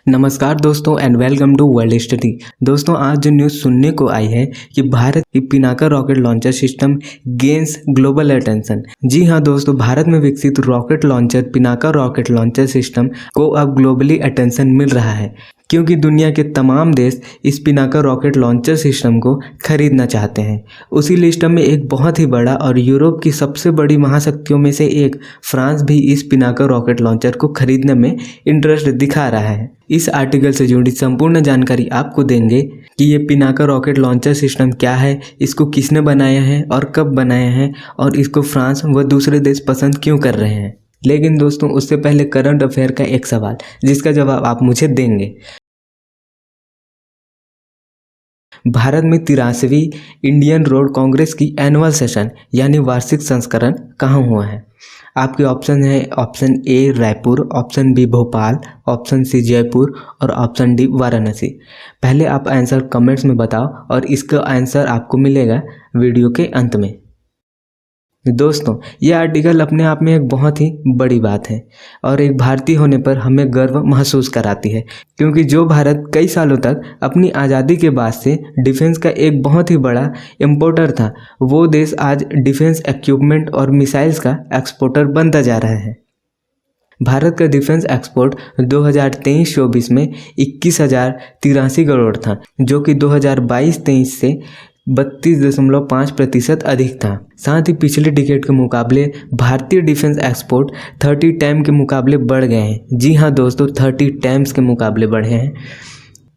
नमस्कार दोस्तों and welcome to World Study. दोस्तों आज जो न्यूज़ सुनने को आई है कि भारत की Pinaka rocket launcher system gains global attention. जी हाँ दोस्तों, भारत में विकसित rocket launcher Pinaka rocket launcher system को अब ग्लोबली अटेंशन मिल रहा है क्योंकि दुनिया के तमाम देश इस पिनाका रॉकेट लॉन्चर सिस्टम को खरीदना चाहते हैं। उसी लिस्ट में एक बहुत ही बड़ा और यूरोप की सबसे बड़ी महाशक्तियों में से एक फ्रांस भी इस पिनाका रॉकेट लॉन्चर को खरीदने में इंटरेस्ट दिखा रहा है। इस आर्टिकल से जुड़ी संपूर्ण जानकारी आपको देंगे कि ये पिनाका रॉकेट लॉन्चर सिस्टम क्या है, इसको किसने बनाया है और कब बनाया है, और इसको फ्रांस व दूसरे देश पसंद क्यों कर रहे हैं। लेकिन दोस्तों उससे पहले करंट अफेयर का एक सवाल जिसका जवाब आप मुझे देंगे। भारत में 83वीं इंडियन रोड कांग्रेस की एनुअल सेशन यानी वार्षिक संस्करण कहाँ हुआ है? आपके ऑप्शन है option A Raipur, option B Bhopal, option C Jaipur और ऑप्शन डी वाराणसी। पहले आप आंसर कमेंट्स में बताओ और इसका आंसर आपको मिलेगा वीडियो के अंत में। दोस्तों ये आर्टिकल अपने आप में एक बहुत ही बड़ी बात है और एक भारतीय होने पर हमें गर्व महसूस कराती है क्योंकि जो भारत कई सालों तक अपनी आज़ादी के बाद से डिफेंस का एक बहुत ही बड़ा इम्पोर्टर था, वो देश आज डिफेंस इक्विपमेंट और मिसाइल्स का एक्सपोर्टर बनता जा रहा है। भारत का डिफेंस एक्सपोर्ट 2023-24 में 21,083 करोड़ था, जो कि 2022-23 से 32.5% अधिक था। साथ ही पिछले डिकेड के मुकाबले भारतीय डिफेंस एक्सपोर्ट 30 टाइम के मुकाबले बढ़ गए हैं। जी हाँ दोस्तों, 30 टाइम्स के मुकाबले बढ़े हैं।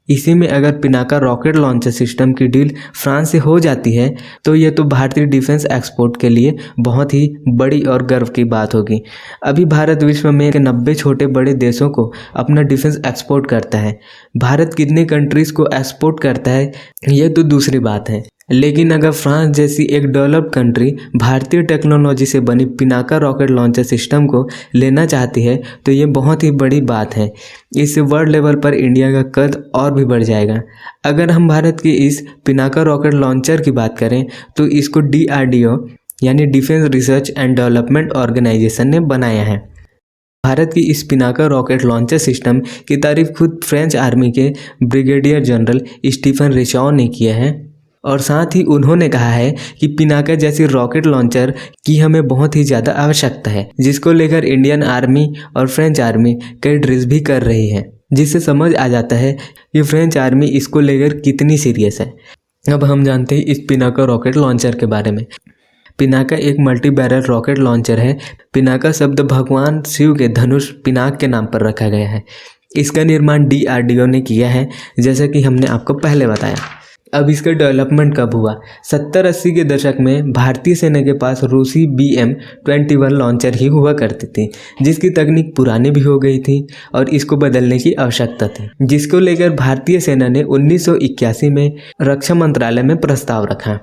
इसी में अगर पिनाका रॉकेट लॉन्चर सिस्टम की डील फ्रांस से हो जाती है तो ये तो भारतीय डिफेंस एक्सपोर्ट के लिए बहुत ही बड़ी और गर्व की बात होगी। अभी भारत विश्व में 90 छोटे बड़े देशों को अपना डिफेंस एक्सपोर्ट करता है। भारत कितने कंट्रीज़ को एक्सपोर्ट करता है ये तो दूसरी बात है, लेकिन अगर फ्रांस जैसी एक डेवलप्ड कंट्री भारतीय टेक्नोलॉजी से बनी पिनाका रॉकेट लॉन्चर सिस्टम को लेना चाहती है तो ये बहुत ही बड़ी बात है। इससे वर्ल्ड लेवल पर इंडिया का कद और भी बढ़ जाएगा। अगर हम भारत की इस पिनाका रॉकेट लॉन्चर की बात करें तो इसको DRDO यानी Defence Research and Development Organisation ने बनाया है। भारत की इस पिनाका रॉकेट लॉन्चर सिस्टम की तारीफ खुद फ्रेंच आर्मी के ब्रिगेडियर जनरल स्टीफन रिचाउ ने किया है और साथ ही उन्होंने कहा है कि पिनाका जैसी रॉकेट लॉन्चर की हमें बहुत ही ज़्यादा आवश्यकता है, जिसको लेकर इंडियन आर्मी और फ्रेंच आर्मी कई ड्रिल्स भी कर रही है, जिससे समझ आ जाता है कि फ्रेंच आर्मी इसको लेकर कितनी सीरियस है। अब हम जानते हैं इस पिनाका रॉकेट लॉन्चर के बारे में। पिनाका एक मल्टी बैरल रॉकेट लॉन्चर है। पिनाका शब्द भगवान शिव के धनुष पिनाक के नाम पर रखा गया है। इसका निर्माण DRDO ने किया है, जैसा कि हमने आपको पहले बताया। अब इसका डेवलपमेंट कब हुआ? 70-80 के दशक में भारतीय सेना के पास रूसी BM-21 लॉन्चर ही हुआ करती थी, जिसकी तकनीक पुरानी भी हो गई थी और इसको बदलने की आवश्यकता थी, जिसको लेकर भारतीय सेना ने 1981 में रक्षा मंत्रालय में प्रस्ताव रखा।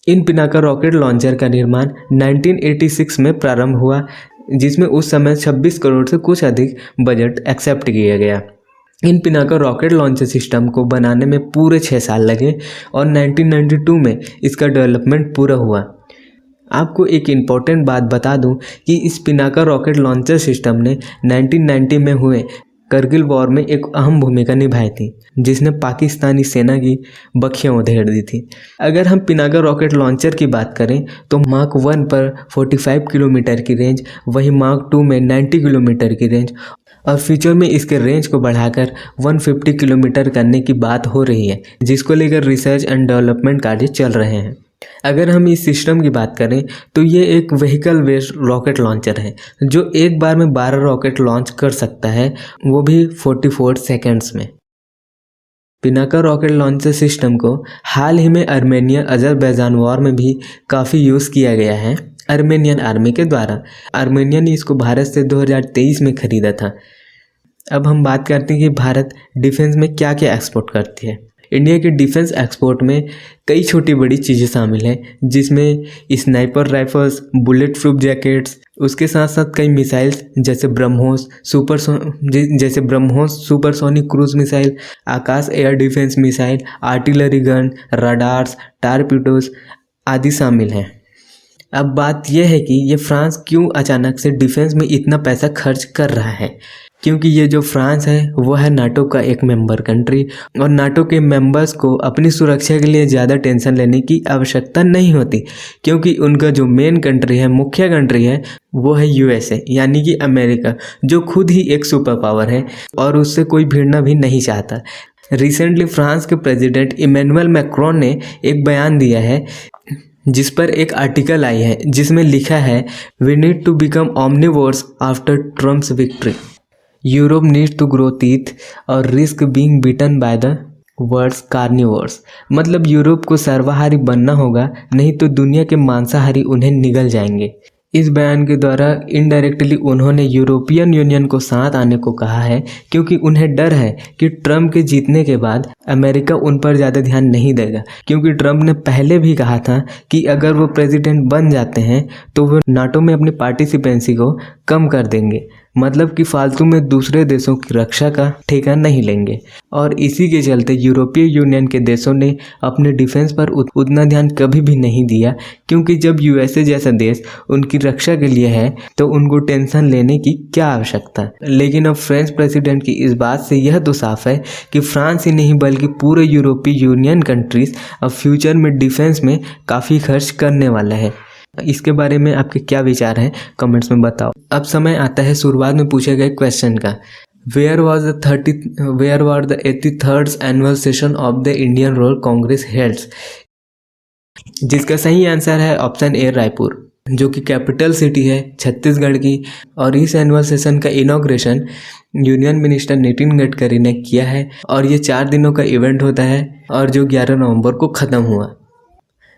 इन पिनाका रॉकेट लॉन्चर का निर्माण 1986 में प्रारंभ हुआ, जिसमें उस समय 26 करोड़ से कुछ अधिक बजट एक्सेप्ट किया गया। इन पिनाका रॉकेट लॉन्चर सिस्टम को बनाने में पूरे 6 साल लगे और 1992 में इसका डेवलपमेंट पूरा हुआ। आपको एक इम्पॉर्टेंट बात बता दूं कि इस पिनाका रॉकेट लॉन्चर सिस्टम ने 1990 में हुए करगिल वॉर में एक अहम भूमिका निभाई थी, जिसने पाकिस्तानी सेना की बखियां उधेड़ दी थी। अगर हम पिनाका रॉकेट लॉन्चर की बात करें तो मार्क 1 पर 45 किलोमीटर की रेंज, वही मार्क 2 में 90 किलोमीटर की रेंज और फ्यूचर में इसके रेंज को बढ़ाकर 150 किलोमीटर करने की बात हो रही है, जिसको लेकर रिसर्च एंड डेवलपमेंट कार्य चल रहे हैं। अगर हम इस सिस्टम की बात करें तो ये एक व्हीकल बेस्ड रॉकेट लॉन्चर है जो एक बार में 12 रॉकेट लॉन्च कर सकता है, वो भी 44 सेकेंड्स में। पिनाका रॉकेट लॉन्चर सिस्टम को हाल ही में आर्मेनिया अजरबैजान वॉर में भी काफ़ी यूज़ किया गया है आर्मेनियन आर्मी के द्वारा। आर्मेनिया ने इसको भारत से 2023 में खरीदा था। अब हम बात करते हैं कि भारत डिफेंस में क्या क्या एक्सपोर्ट करती है। इंडिया के डिफेंस एक्सपोर्ट में कई छोटी बड़ी चीज़ें शामिल हैं, जिसमें sniper rifles, bullet proof jackets, उसके साथ साथ कई मिसाइल्स जैसे BrahMos supersonic cruise missile, Akash air defence missile, artillery gun, radars, torpedoes आदि शामिल हैं। अब बात यह है कि ये फ्रांस क्यों अचानक से डिफेंस में इतना पैसा खर्च कर रहा है, क्योंकि ये जो फ्रांस है वो है नाटो का एक मेंबर कंट्री, और नाटो के मेंबर्स को अपनी सुरक्षा के लिए ज़्यादा टेंशन लेने की आवश्यकता नहीं होती, क्योंकि उनका जो मेन कंट्री है, मुख्य कंट्री है, वो है यूएसए यानी कि अमेरिका, जो खुद ही एक सुपर पावर है और उससे कोई भिड़ना भी नहीं चाहता। रिसेंटली फ्रांस के प्रेसिडेंट इमैनुअल मैक्रोन ने एक बयान दिया है जिस पर एक आर्टिकल आई है जिसमें लिखा है, we need to become omnivores after Trump's victory, Europe needs to grow teeth और risk being beaten by the words carnivores. मतलब यूरोप को सर्वाहारी बनना होगा, नहीं तो दुनिया के मांसाहारी उन्हें निगल जाएंगे। इस बयान के द्वारा इनडायरेक्टली उन्होंने यूरोपियन यूनियन को साथ आने को कहा है, क्योंकि उन्हें डर है कि ट्रम्प के जीतने के बाद अमेरिका उन पर ज़्यादा ध्यान नहीं देगा, क्योंकि ट्रम्प ने पहले भी कहा था कि अगर वो प्रेसिडेंट बन जाते हैं तो वो नाटो में अपनी पार्टिसिपेंसी को कम कर देंगे, मतलब कि फालतू में दूसरे देशों की रक्षा का ठेका नहीं लेंगे। और इसी के चलते यूरोपीय यूनियन के देशों ने अपने डिफेंस पर उतना ध्यान कभी भी नहीं दिया, क्योंकि जब यूएसए जैसा देश उनकी रक्षा के लिए है तो उनको टेंशन लेने की क्या आवश्यकता। लेकिन अब फ्रेंच प्रेसिडेंट की इस बात से यह तो साफ है कि फ्रांस ही नहीं बल्कि पूरे यूरोपीय यूनियन कंट्रीज अब फ्यूचर में डिफेंस में काफ़ी खर्च करने वाला है। इसके बारे में आपके क्या विचार हैं, कमेंट्स में बताओ। अब समय आता है शुरुआत में पूछे गए क्वेश्चन का, where was the 83rd annual session of the Indian Rural Congress helds, जिसका सही आंसर है ऑप्शन ए रायपुर, जो कि कैपिटल सिटी है छत्तीसगढ़ की। और इस एनुअल सेशन का inauguration union minister Nitin Gadkari ने किया है, और ये 4 दिनों का इवेंट होता है और जो 11 नवंबर को ख़त्म हुआ,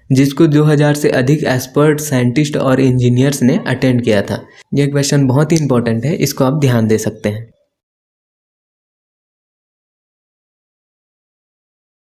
जिसको 2000 से अधिक एक्सपर्ट, साइंटिस्ट और इंजीनियर्स ने अटेंड किया था। यह क्वेश्चन बहुत ही इंपॉर्टेंट है, इसको आप ध्यान दे सकते हैं।